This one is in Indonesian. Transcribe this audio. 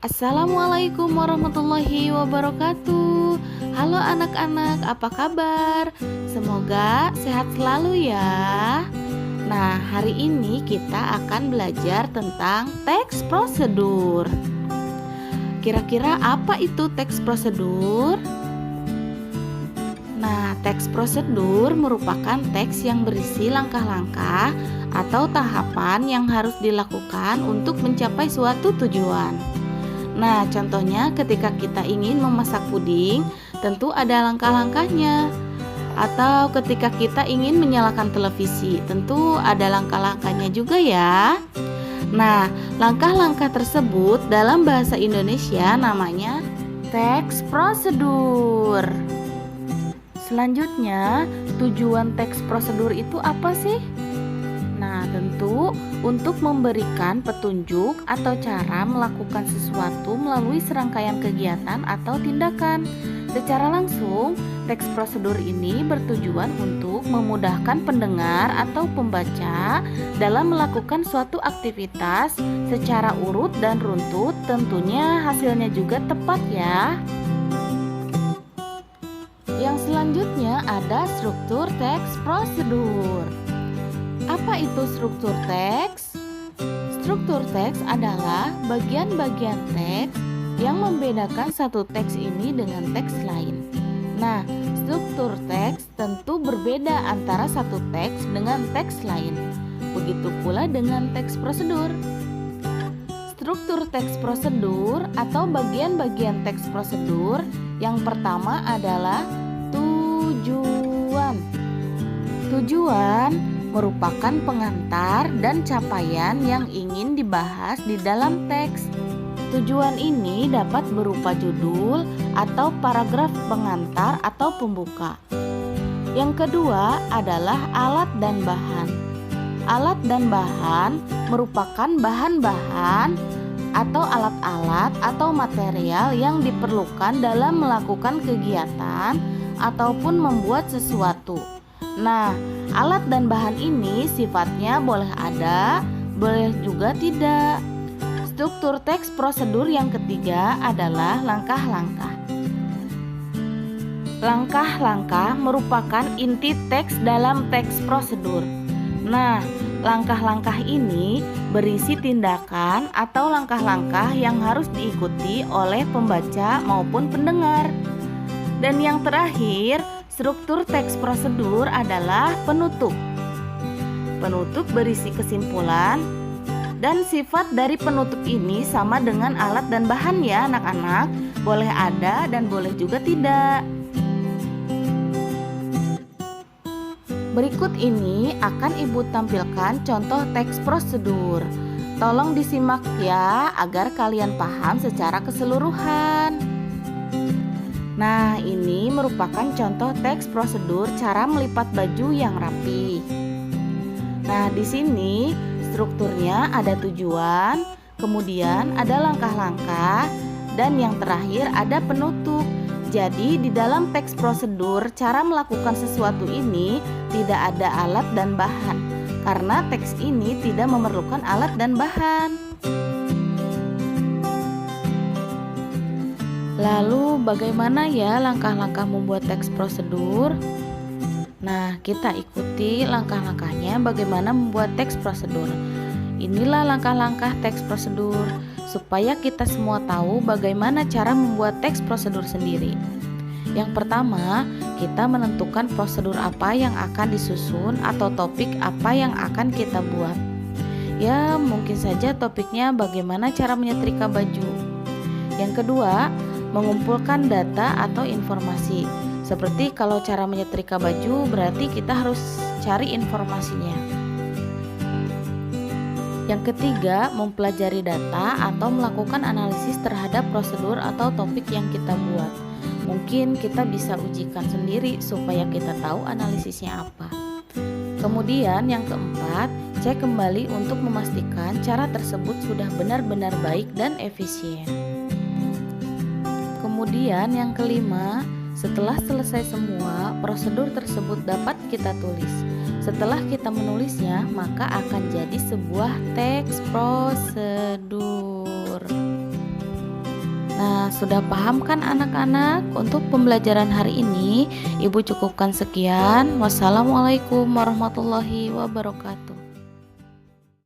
Assalamualaikum warahmatullahi wabarakatuh. Halo anak-anak, apa kabar? Semoga sehat selalu ya. Nah, hari ini kita akan belajar tentang teks prosedur. Kira-kira apa itu teks prosedur? Nah, teks prosedur merupakan teks yang berisi langkah-langkah atau tahapan yang harus dilakukan untuk mencapai suatu tujuan. Nah, contohnya ketika kita ingin memasak puding, tentu ada langkah-langkahnya. Atau ketika kita ingin menyalakan televisi, tentu ada langkah-langkahnya juga ya. Nah, langkah-langkah tersebut dalam bahasa Indonesia namanya teks prosedur. Selanjutnya, tujuan teks prosedur itu apa sih? Nah, tentu untuk memberikan petunjuk atau cara melakukan sesuatu melalui serangkaian kegiatan atau tindakan. Secara langsung, teks prosedur ini bertujuan untuk memudahkan pendengar atau pembaca dalam melakukan suatu aktivitas secara urut dan runtut, tentunya hasilnya juga tepat ya. Yang selanjutnya ada struktur teks prosedur. Apa itu struktur teks? Struktur teks adalah bagian-bagian teks yang membedakan satu teks ini dengan teks lain. Nah, struktur teks tentu berbeda antara satu teks dengan teks lain. Begitu pula dengan teks prosedur. Struktur teks prosedur atau bagian-bagian teks prosedur yang pertama adalah tujuan. Tujuan merupakan pengantar dan capaian yang ingin dibahas di dalam teks. Tujuan ini dapat berupa judul atau paragraf pengantar atau pembuka. Yang kedua adalah alat dan bahan. Alat dan bahan merupakan bahan-bahan atau alat-alat atau material yang diperlukan dalam melakukan kegiatan ataupun membuat sesuatu. Nah, alat dan bahan ini sifatnya boleh ada, boleh juga tidak. Struktur teks prosedur yang ketiga adalah langkah-langkah. Langkah-langkah merupakan inti teks dalam teks prosedur. Nah, langkah-langkah ini berisi tindakan atau langkah-langkah yang harus diikuti oleh pembaca maupun pendengar. Dan yang terakhir, struktur teks prosedur adalah penutup. Penutup berisi kesimpulan dan sifat dari penutup ini sama dengan alat dan bahan ya anak-anak. Boleh ada dan boleh juga tidak. Berikut ini akan Ibu tampilkan contoh teks prosedur. Tolong disimak ya agar kalian paham secara keseluruhan. Nah, ini merupakan contoh teks prosedur cara melipat baju yang rapi. Nah, di sini strukturnya ada tujuan, kemudian ada langkah-langkah, dan yang terakhir ada penutup. Jadi, di dalam teks prosedur cara melakukan sesuatu ini tidak ada alat dan bahan, karena teks ini tidak memerlukan alat dan bahan. Lalu bagaimana ya langkah-langkah membuat teks prosedur? Nah, kita ikuti langkah-langkahnya bagaimana membuat teks prosedur. Inilah langkah-langkah teks prosedur supaya kita semua tahu bagaimana cara membuat teks prosedur sendiri. Yang pertama, kita menentukan prosedur apa yang akan disusun atau topik apa yang akan kita buat. Ya, mungkin saja topiknya bagaimana cara menyetrika baju. Yang kedua, mengumpulkan data atau informasi. Seperti kalau cara menyetrika baju berarti kita harus cari informasinya. Yang ketiga, mempelajari data atau melakukan analisis terhadap prosedur atau topik yang kita buat. Mungkin kita bisa ujikan sendiri supaya kita tahu analisisnya apa. Kemudian yang keempat, cek kembali untuk memastikan cara tersebut sudah benar-benar baik dan efisien. Kemudian yang kelima, setelah selesai semua, prosedur tersebut dapat kita tulis. Setelah kita menulisnya, maka akan jadi sebuah teks prosedur. sudah paham kan anak-anak? Untuk pembelajaran hari ini, Ibu cukupkan sekian. Wassalamualaikum warahmatullahi wabarakatuh.